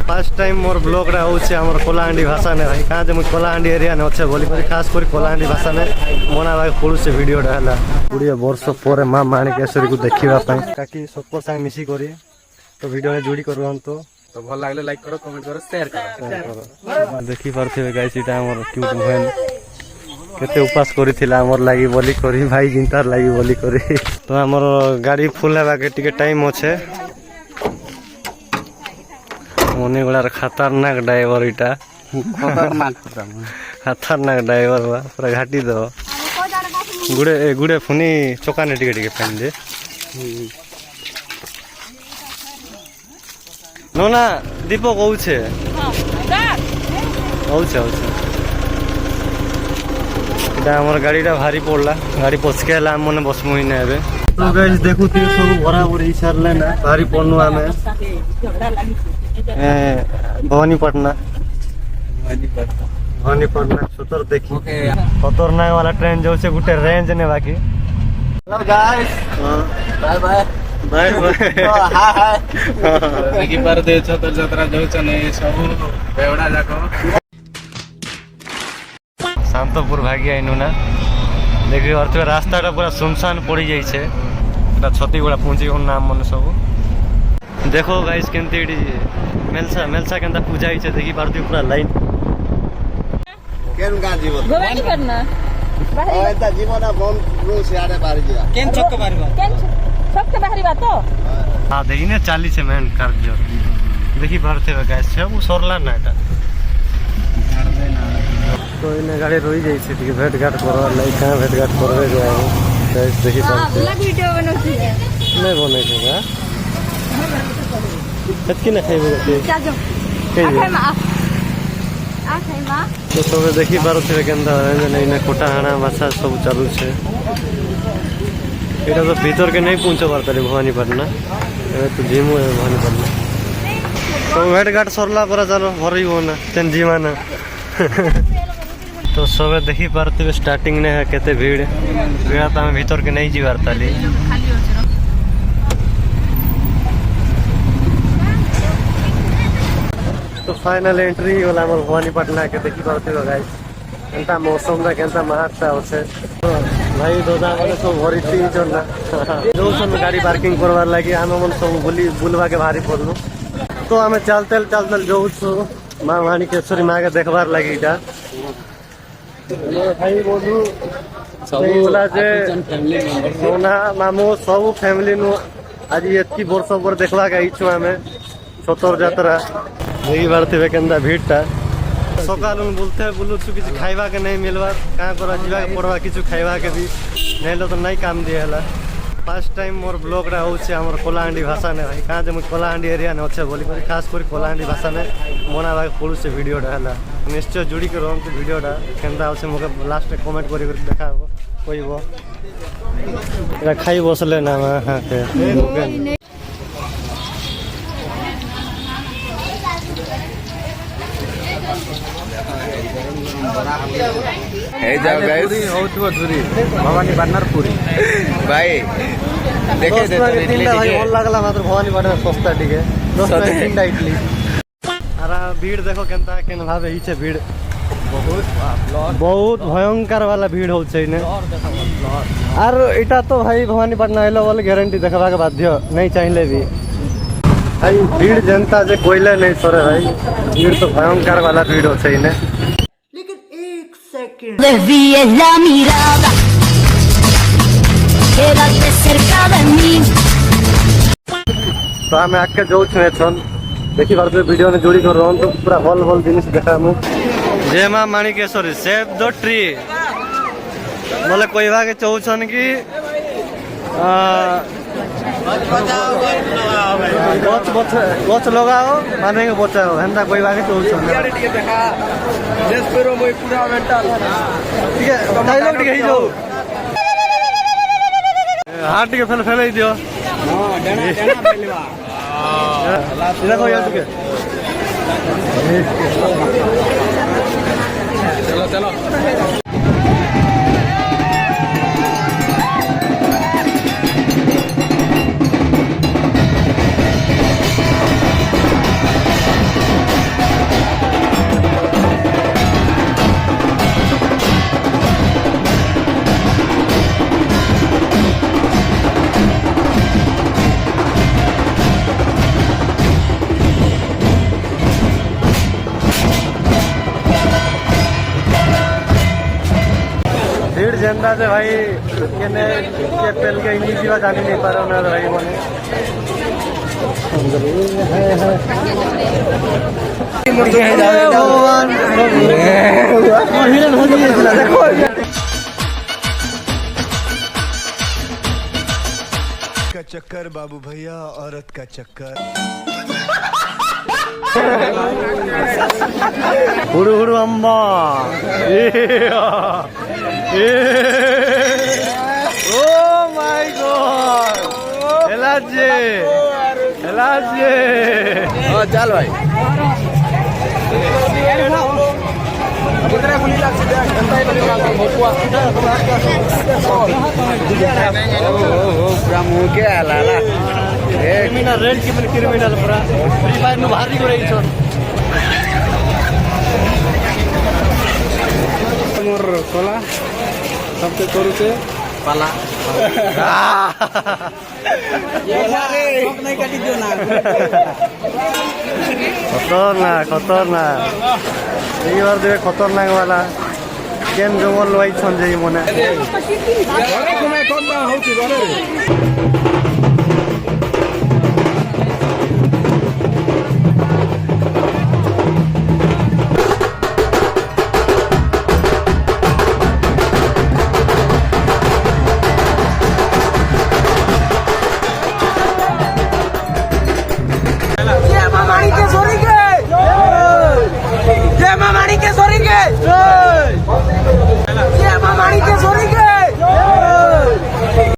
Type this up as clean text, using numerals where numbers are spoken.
Fast time more blog रे होचे हमर कोलाहांडी भाषा ने भाई कहाँ जे मुझ कोलाहांडी एरिया ने अच्छे बोली पर खास कर कोलाहांडी भाषा ने मना भाई पुल से वीडियो डाला पूरी वर्ष पर मां माणिकेश्वरी को देखिबा पई काकी सबको संग मिसी करी तो वीडियो ने जोड़ी करबन तो भल लागले लाइक करो कमेंट करो शेयर करो देखि पारथिबे गाइस इटा हमर क्यूट बहन केते उपास करिथिला हमर लागि बोली करी भाई जिंतार लागि बोली करी तो हमर गाड़ी फुल हेबा के टिके टाइम अछि मने गुलार खतरनाक ड्राइवर इटा खतरनाक ड्राइवर बा पूरा घाटी दो गुड़े गुड़े फुनी चोका ने टिके टिके पेन दे नोना दीपक होउछे होउछे होउछे इटा हमर गाड़ीटा भारी पड़ला गाड़ी पछकेला हम मने बसमु ही ने हेबे तो गाइस देखु ती सब बराबर इछारले ना भारी पड़नु आमे भवानीपटना भवानीपटना सुतर देखी खतरनाक वाला ट्रेन जो से गुटे रेंज ने बाकी hello guys bye bye bye bye hi hi देखि पर दे छतर जत्रा जोचने सब बेवडा जाको शांतपुर भागी आइनु ना देखि अर्थ रास्ताटा पूरा सुनसान पड़ी जाई छे एटा छतीगुड़ा पहुंची हो नाम मन सब देखो गाइस केनती मेलसा मेलसा केनता पूजा ही छे देखि पारती पूरा लाइन केन का जीवन गोवानी करना ओ एता जीवन बम रो से आरे पार जिया केन छक बारीबा केन छक के बारीबा तो हां देखि ने 40 मेन कार्य देखि पारते गाइस छे वो सरला ना एटा तो इने गाड़ी रोई जाई छे ठीक भेट घाट करवा लाई कहां भेट घाट करबे जाए गाइस देखि पारते हां वीडियो बनौती है नहीं बने छेगा कतकी ना खाइबे गते जाजो आखाइ मा तो सब देखि पारथे केनता नहीं ना कोटा हाना माछा सब चालू छे एटा तो भीतर के नहीं पहुंच पारतले भवानीपटना ए तो जिमु है भवानीपटना तो भेट घाट सरला पर चलो भरई हो ना तेन जीवाना तो सब देखि पारथे स्टार्टिंग ने है केते भीड़ बेड़ा त हम भीतर के नहीं जीवार ताली तो फाइनल एंट्री वाला हमर भवानीपटना के देखि पारथे गाइस केनता मौसम रा केनता महत्ता होছে भाई दोदा माने सब भरी थी जोना जो सन गाड़ी पार्किंग करवार लागि हम मन सब बुलवा के भारी पड़नु तो हमें चलते जो मां माणिकेश्वरी मां के देखबार लागि इटा भाई बोलू सब बोला जे फैमिली मेंबर सोना मामू सब फैमिली नु आज एतकी वर्ष पर देखबा के इछु हमें सतर यात्रा देखि बारते केनता भीड़टा सकाल बोलते बोलू छु किछ खाइबा के नहीं मिलबा कहां करा जीवा के पड़वा किछ खाइबा के भी नहीं तो नहीं काम दिएला फर्स्ट टाइम मोर ब्लॉग रा होचे हमर कोलाहांडी भाषा ने भाई कहां जे मुझ कोलाहांडी एरिया ने अच्छे बोली पर खास कर कोलाहांडी भाषा ने मना भाई पुल से वीडियो डाला निश्चय जुड़ी कर हम तो वीडियो डा केनता होचे मके लास्ट में कमेंट करी देखाबो कोइबो एरा खाइ बसले ना हां के हे जाओ गाइस होतबो धुरी भवानीपटना पूरी भाई देखे दे तो इडली भाई टिके ଭଲ लागला मात्र भवानीपटना सस्ता टिके 10 टका तीनटा इडली अरे भीड़ देखो केनता केन भाबे हिचे भीड़ बहुत भयंकर वाला भीड़ हो छैने और इटा तो भाई भवानीपटना आइलो वाला गारंटी देखबा के बाध्य नहीं चाहिए भी भाई भीड़ जनता जे कोइले नहीं सरे भाई भीड़ तो भयंकर वाला भीड़ हो छैने Desvíes la mirada, quédate cerca de mí. तो हमें आके जो छने छन देखि बार वीडियो ने जोड़ी कर रहन तो पूरा हॉल जिनिस देखामु जय मां माणिकेश्वरी सेव द ट्री बोले कोई भागे चौछन की गछ लगाओ माने के बचाओ हेंदा कोई भागे चौछन ठीक है डायलॉग टिके ही जो हाथ टिके फैले दियो हां डना फैलवा देखो यार टिके चलो चलो जेंदा से भाई केने के पेल के इनी जीवा जानी नहीं पारो ना भाई माने का चक्कर बाबू भैया औरत का चक्कर हुडु हुडु अम्मा ओ माय गॉड एलाजे चल भाई पूरा मुंह के लाला क्रिमिनल रेड क्रिमिनल पूरा फ्री फायर नु भारी करे छन मोर कोला सबके करूचे पाला खतरनाक ये बार देवे खतरनाक वाला केन जंगल लवाई छन जे मने जय मां माणी के सोरी के